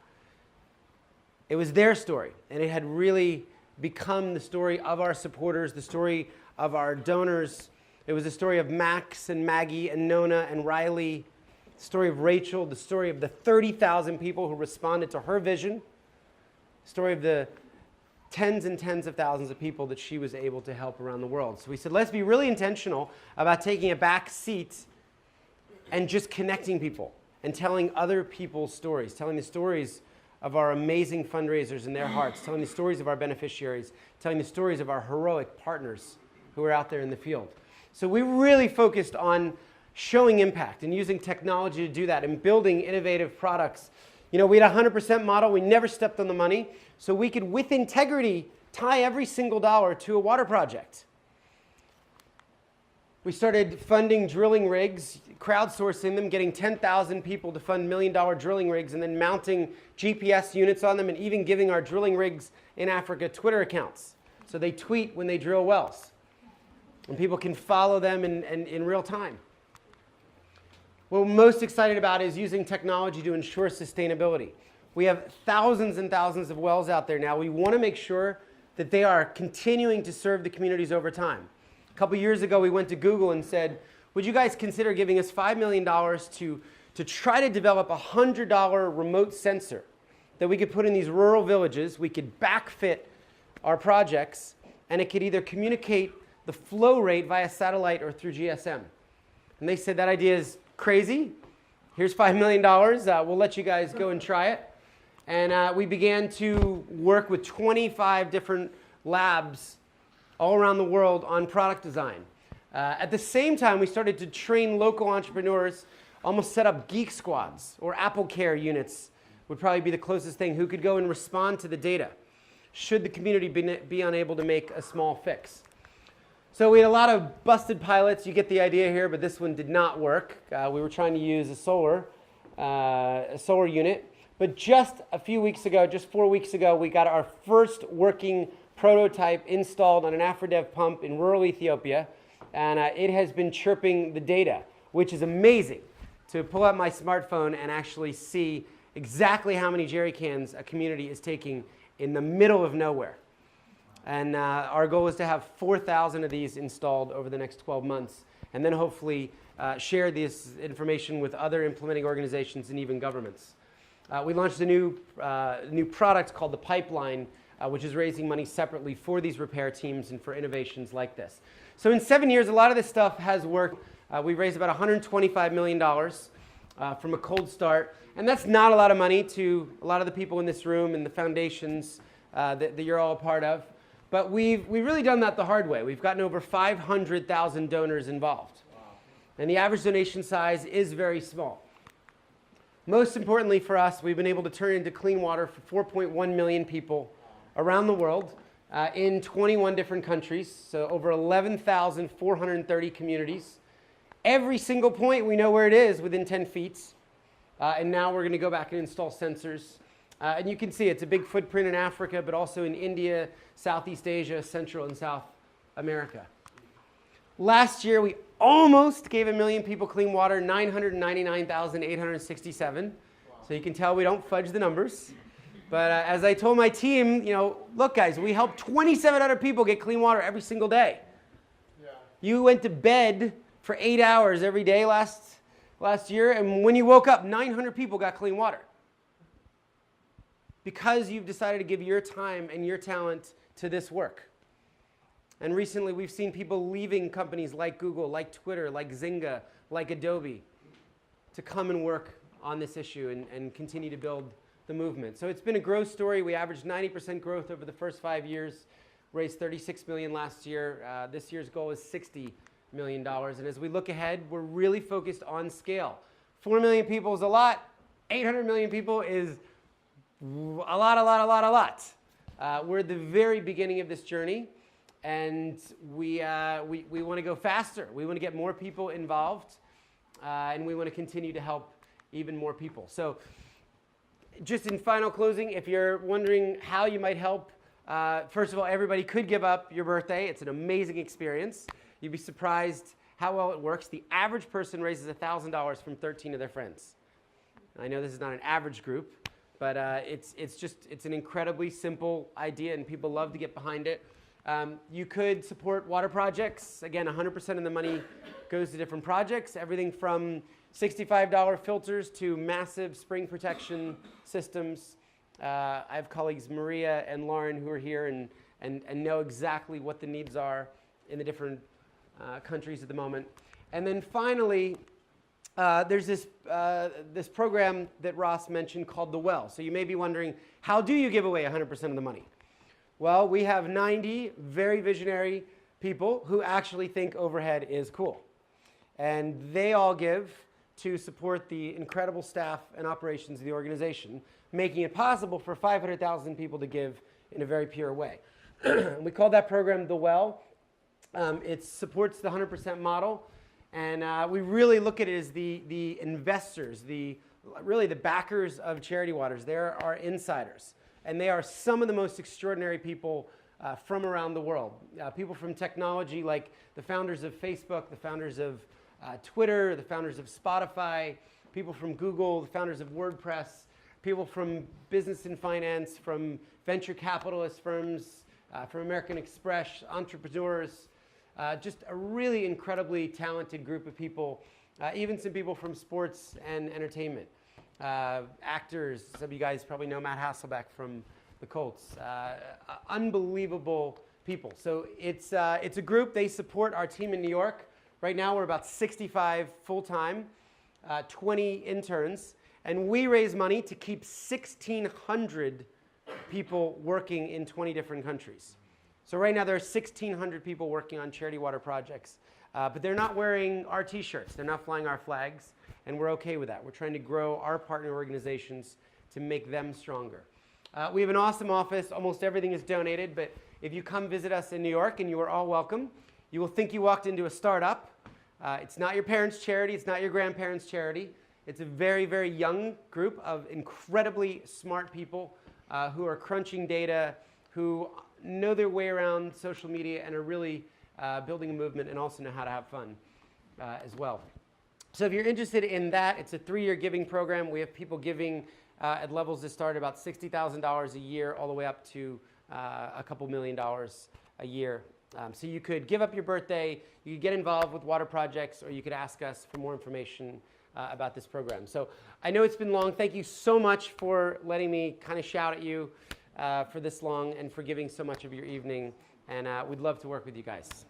it was their story. And it had really become the story of our supporters, the story of our donors. It was the story of Max and Maggie and Nona and Riley, the story of Rachel, the story of the 30,000 people who responded to her vision, the story of the tens and tens of thousands of people that she was able to help around the world. So we said, let's be really intentional about taking a back seat and just connecting people and telling other people's stories, telling the stories of our amazing fundraisers and their hearts, telling the stories of our beneficiaries, telling the stories of our heroic partners who are out there in the field. So we really focused on showing impact and using technology to do that and building innovative products. You know, we had a 100% model. We never stepped on the money. So we could, with integrity, tie every single dollar to a water project. We started funding drilling rigs, crowdsourcing them, getting 10,000 people to fund $1 million drilling rigs, and then mounting GPS units on them, and even giving our drilling rigs in Africa Twitter accounts. So they tweet when they drill wells. And people can follow them in real time. What we're most excited about is using technology to ensure sustainability. We have thousands and thousands of wells out there now. We want to make sure that they are continuing to serve the communities over time. A couple years ago, we went to Google and said, would you guys consider giving us $5 million to try to develop a $100 remote sensor that we could put in these rural villages, we could backfit our projects, and it could either communicate the flow rate via satellite or through GSM. And they said that idea is crazy. Here's $5 million. We'll let you guys go and try it. And we began to work with 25 different labs all around the world on product design. At the same time, we started to train local entrepreneurs, almost set up geek squads, or Apple Care units would probably be the closest thing, who could go and respond to the data should the community be unable to make a small fix. So we had a lot of busted pilots. You get the idea here, but this one did not work. We were trying to use a solar unit. But just a few weeks ago, just 4 weeks ago, we got our first working prototype installed on an AfriDev pump in rural Ethiopia. and it has been chirping the data, which is amazing, to pull out my smartphone and actually see exactly how many jerry cans a community is taking in the middle of nowhere. And our goal is to have 4,000 of these installed over the next 12 months, and then hopefully share this information with other implementing organizations and even governments. We launched a new product called the Pipeline, which is raising money separately for these repair teams and for innovations like this. So in 7 years, a lot of this stuff has worked. We raised about $125 million from a cold start. And that's not a lot of money to a lot of the people in this room and the foundations that you're all a part of. But we've really done that the hard way. We've gotten over 500,000 donors involved. Wow. And the average donation size is very small. Most importantly for us, we've been able to turn into clean water for 4.1 million people around the world in 21 different countries, so over 11,430 communities. Every single point, we know where it is within 10 feet. And now we're going to go back and install sensors. And you can see it's a big footprint in Africa, but also in India, Southeast Asia, Central and South America. Last year, we almost gave 1 million people clean water, 999,867. Wow. So you can tell we don't fudge the numbers. But as I told my team, look, guys, we helped 2,700 people get clean water every single day. Yeah. You went to bed for 8 hours every day last year, and when you woke up, 900 people got clean water. Because you've decided to give your time and your talent to this work. And recently, we've seen people leaving companies like Google, like Twitter, like Zynga, like Adobe, to come and work on this issue and continue to build the movement. So it's been a growth story. We averaged 90% growth over the first 5 years, raised $36 million last year. This year's goal is $60 million. And as we look ahead, we're really focused on scale. 4 million people is a lot. 800 million people is a lot. We're at the very beginning of this journey, and we want to go faster. We want to get more people involved, and we want to continue to help even more people. So just in final closing, if you're wondering how you might help, first of all, everybody could give up your birthday. It's an amazing experience. You'd be surprised how well it works. The average person raises $1,000 from 13 of their friends. I know this is not an average group, but it's an incredibly simple idea, and people love to get behind it. You could support water projects. Again, 100% of the money goes to different projects, everything from $65 filters to massive spring protection systems. I have colleagues Maria and Lauren who are here and know exactly what the needs are in the different countries at the moment. And then finally, there's this program that Ross mentioned called The Well. So you may be wondering, how do you give away 100% of the money? Well, we have 90 very visionary people who actually think overhead is cool. And they all give to support the incredible staff and operations of the organization, making it possible for 500,000 people to give in a very pure way. We call that program The Well. It supports the 100% model. And we really look at it as the investors, really the backers of Charity Waters. They're our insiders. And they are some of the most extraordinary people from around the world. People from technology, like the founders of Facebook, the founders of Twitter, the founders of Spotify, people from Google, the founders of WordPress, people from business and finance, from venture capitalist firms, from American Express, entrepreneurs, just a really incredibly talented group of people, even some people from sports and entertainment. Actors, some of you guys probably know Matt Hasselbeck from the Colts. Unbelievable people. So it's a group. They support our team in New York. Right now we're about 65 full-time, 20 interns, and we raise money to keep 1,600 people working in 20 different countries. So right now there are 1,600 people working on Charity Water projects, but they're not wearing our t-shirts. They're not flying our flags, and we're okay with that. We're trying to grow our partner organizations to make them stronger. We have an awesome office. Almost everything is donated, but if you come visit us in New York, and you are all welcome, you will think you walked into a startup. It's not your parents' charity. It's not your grandparents' charity. It's a very, very young group of incredibly smart people who are crunching data, who know their way around social media and are really building a movement, and also know how to have fun as well. So if you're interested in that, it's a 3-year giving program. We have people giving at levels that start about $60,000 a year all the way up to a couple $1 million a year. So you could give up your birthday, you could get involved with water projects, or you could ask us for more information about this program. So I know it's been long. Thank you so much for letting me kind of shout at you for this long and for giving so much of your evening. And we'd love to work with you guys.